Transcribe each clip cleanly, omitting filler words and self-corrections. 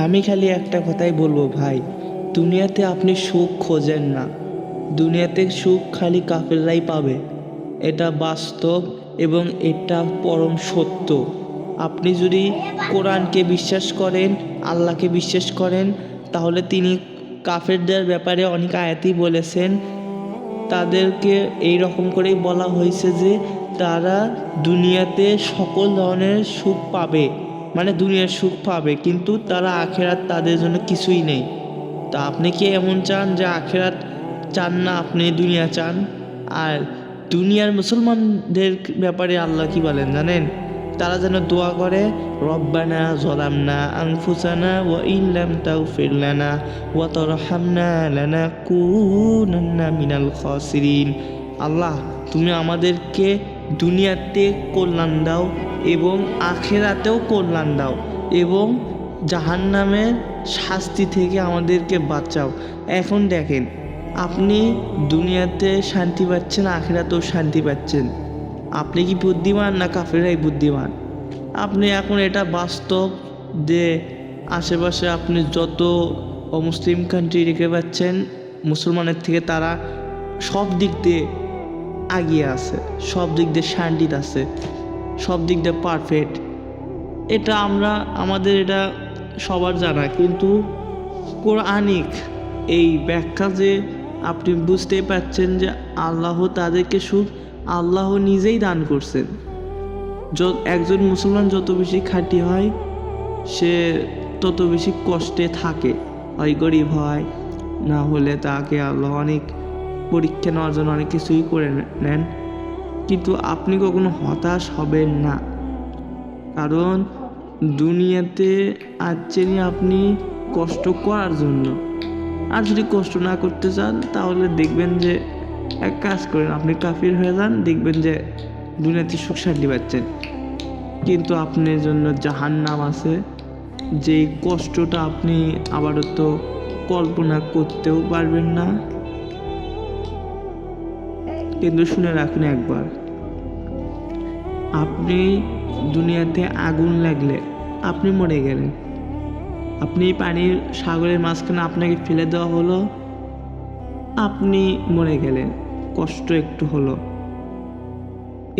আমি খালি একটা কথাই বলবো ভাই, দুনিয়াতে আপনি সুখ খোঁজেন না। দুনিয়াতে সুখ খালি কাফেররাই পাবে। এটা বাস্তব এবং এটা পরম সত্য। আপনি যদি কোরআনকে বিশ্বাস করেন, আল্লাহকে বিশ্বাস করেন, তাহলে তিনি কাফেরদের ব্যাপারে অনেক আয়াতই বলেছেন। তাদেরকে এই রকম করেই বলা হয়েছে যে তারা দুনিয়াতে সকল ধরনের সুখ পাবে, মানে দুনিয়ার সুখ পাবে, কিন্তু তারা আখেরাত তাদের জন্য কিছুই নেই। তা আপনি কি এমন চান যে আখেরাত চান না, আপনি দুনিয়া চান? আর দুনিয়ার মুসলমানদের ব্যাপারে আল্লাহ কি বলেন জানেন? তারা যেন দোয়া করে, রব্বানা যালামনা আনফুসানা ওয়া ইন লাম তাগফির লানা ওয়া তারহামনা লানাকুনান্না মিনাল খাসিরিন। আল্লাহ, তুমি আমাদেরকে দুনিয়াতে কল্যাণ দাও এবং আখেরাতেও কল্যাণ দাও এবং জাহান্নামের শাস্তি থেকে আমাদেরকে বাঁচাও। এখন দেখেন, আপনি দুনিয়াতে শান্তি পাচ্ছেন, আখেরাতেও শান্তি পাচ্ছেন। আপনি কি বুদ্ধিমান না কাফেররাই বুদ্ধিমান? আপনি এখন এটা বাস্তব যে আশেপাশে আপনি যত অমুসলিম কান্ট্রি রেখে পাচ্ছেন, মুসলমানের থেকে তারা সব দিক দিয়ে এগিয়ে আছে, সব দিক দিয়ে শান্তিতে আছে, সব দিক দিয়ে পারফেক্ট। এটা আমাদের এটা সবার জানা, কিন্তু কোরআনিক এই ব্যাখ্যা যে আপনি বুঝতেই পারছেন যে আল্লাহ তাদেরকে সুখ আল্লাহ নিজেই দান করছেন। একজন মুসলমান যত বেশি খাঁটি হয়, সে তত বেশি কষ্টে থাকে, হয় গরিব হয়, না হলে তাকে আল্লাহ অনেক পরীক্ষা নেওয়ার জন্য অনেক কিছুই করে নেন। কিন্তু আপনি কখনো হতাশ হবেন না, কারণ দুনিয়াতে আসছেন আপনি কষ্ট করার জন্য। আর যদি কষ্ট না করতে চান তাহলে দেখবেন যে এক কাজ করেন, আপনি কাফির হয়ে যান, দেখবেন যে দুনিয়াতে সুখ শান্তি পাচ্ছেন। কিন্তু আপনার জন্য জাহান্নাম আছে, যে কষ্টটা আপনি আবারও তো কল্পনা করতেও পারবেন না। কিন্তু শুনে রাখুন একবার, আপনি দুনিয়াতে আগুন লাগলে আপনি মরে গেলেন, আপনি পানির সাগরের মাঝখানে আপনাকে ফেলে দেওয়া হলো, আপনি মরে গেলেন, কষ্ট একটু হলো,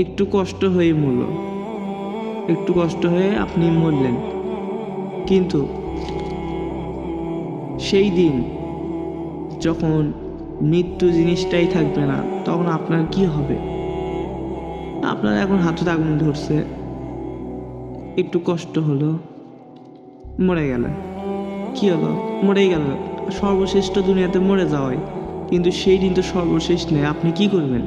একটু কষ্ট হয়ে মরল, একটু কষ্ট হয়ে আপনি মরলেন। কিন্তু সেই দিন যখন মৃত্যু জিনিসটাই থাকবে না, তখন আপনার কি হবে? আপনার এখন হাতে আগুন ধরছে, একটু কষ্ট হলো, মরে গেলেন। কি হলো? মরেই গেল। সর্বশ্রেষ্ঠ দুনিয়াতে মরে যাওয়াই, কিন্তু সেই দিন তো সর্বশেষ নেই। আপনি কি করবেন?